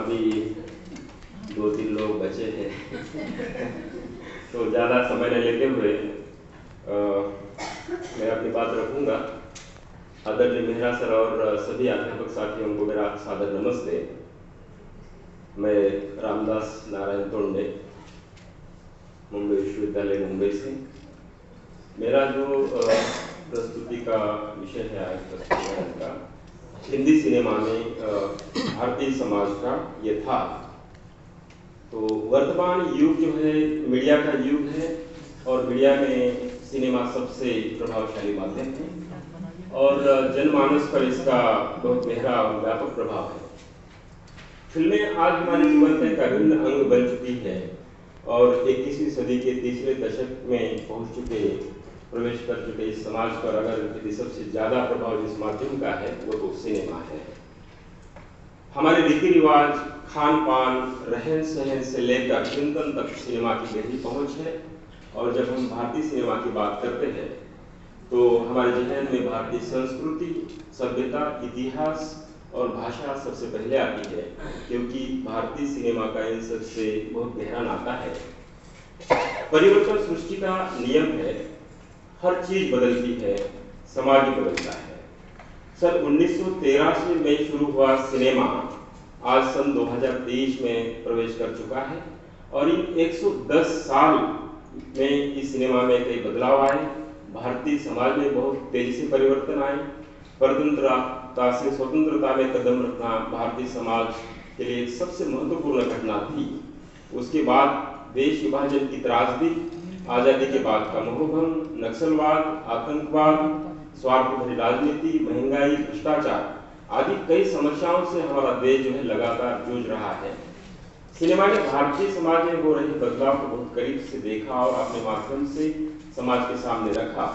अभी 2-3 लोग बचे हैं तो ज़्यादा समय न लेते हुए मैं अपनी बात रखूँगा। आदरणीय मेहरा सर और सभी अध्यापक साथियों को मेरा सादर नमस्ते। मैं रामदास नारायण तोंडे, मुंबई विश्वविद्यालय मुंबई से। मेरा जो प्रस्तुति का विषय है आज प्रस्तुतिकरण का, हिंदी सिनेमा में भारतीय समाज का यथार्थ। तो वर्तमान युग जो है मीडिया का युग है और मीडिया में सिनेमा सबसे प्रभावशाली माध्यम है और जनमानस पर इसका बहुत गहरा और व्यापक प्रभाव है। फिल्में आज हमारे जीवन का एक अभिन्न अंग बन चुकी है और 21वीं सदी के तीसरे दशक में पहुंच चुके, प्रवेश कर चुके इस समाज पर अगर यदि सबसे ज्यादा प्रभाव जिस माध्यम का है वो तो सिनेमा है। हमारे रीति रिवाज, खान पान, रहन सहन से लेकर चिंतन तक सिनेमा की गहरी पहुंच है। और जब हम भारतीय सिनेमा की बात करते हैं तो हमारे जहन में भारतीय संस्कृति, सभ्यता, इतिहास और भाषा सबसे पहले आती है, क्योंकि भारतीय सिनेमा का इन सबसे बहुत गहरा नाता है। परिवर्तन सृष्टि का नियम है, हर चीज बदलती है, समाज भी बदलता है। सन 1983 में शुरू हुआ सिनेमा आज सन 2023 में प्रवेश कर चुका है और इन 110 साल में इस सिनेमा में कई बदलाव आए। भारतीय समाज में बहुत तेजी से परिवर्तन आए। स्वतंत्रता में कदम रखना भारतीय समाज के लिए सबसे महत्वपूर्ण घटना थी। उसके बाद देश विभाजन की त्रासदी, आजादी के बाद का मोहभंग, नक्सलवाद, आतंकवाद, स्वार्थ भरी राजनीति, महंगाई, भ्रष्टाचार आदि कई समस्याओं से हमारा देश जो है लगातार जूझ रहा है। सिनेमा ने भारतीय समाज में हो रहे बदलाव को बहुत करीब से देखा और अपने माध्यम से समाज के सामने रखा।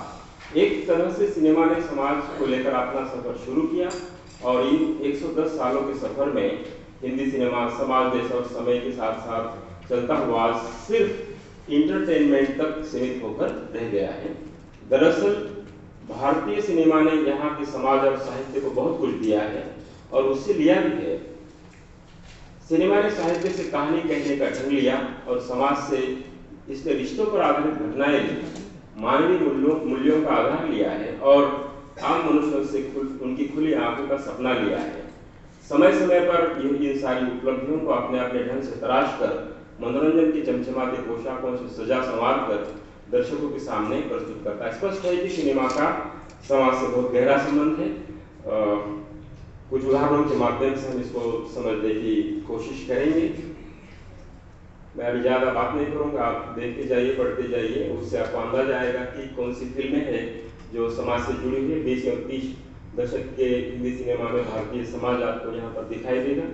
एक तरह से सिनेमा ने समाज को लेकर अपना सफर शुरू किया और इन 110 सालों के सफर में हिंदी सिनेमा समाज, देश और समय के साथ साथ चलता हुआ सिर्फ इंटरटेनमेंट तक सीमित होकर रह गया है। दरअसल भारतीय सिनेमा ने यहाँ के समाज और साहित्य को बहुत कुछ दिया है और उससे लिया भी है। सिनेमा ने साहित्य से कहानी कहने का ढंग लिया और समाज से इसने रिश्तों पर आधारित घटनाएं ली, मानवीय मूल्यों का आधार लिया है और आम मनुष्यों से उनकी खुली आंखों का सपना लिया है। समय समय पर इन सारी उपलब्धियों को अपने अपने ढंग से तराश कर मनोरंजन के चमचमाते पोशाकों से सजा संवार कर दर्शकों के सामने प्रस्तुत करता है। स्पष्ट है कि सिनेमा का समाज से बहुत गहरा संबंध है। कुछ उदाहरणों के माध्यम से हम इसको समझने की कोशिश करेंगे। मैं अभी ज़्यादा बात नहीं करूँगा, आप देखते जाइए, पढ़ते जाइए, उससे आपको अंदाजा आएगा कि कौन सी फिल्में हैं जो समाज से जुड़ी हुई है। 20 और 30 दशक के हिंदी सिनेमा में भारतीय समाज आपको यहाँ पर दिखाई देगा।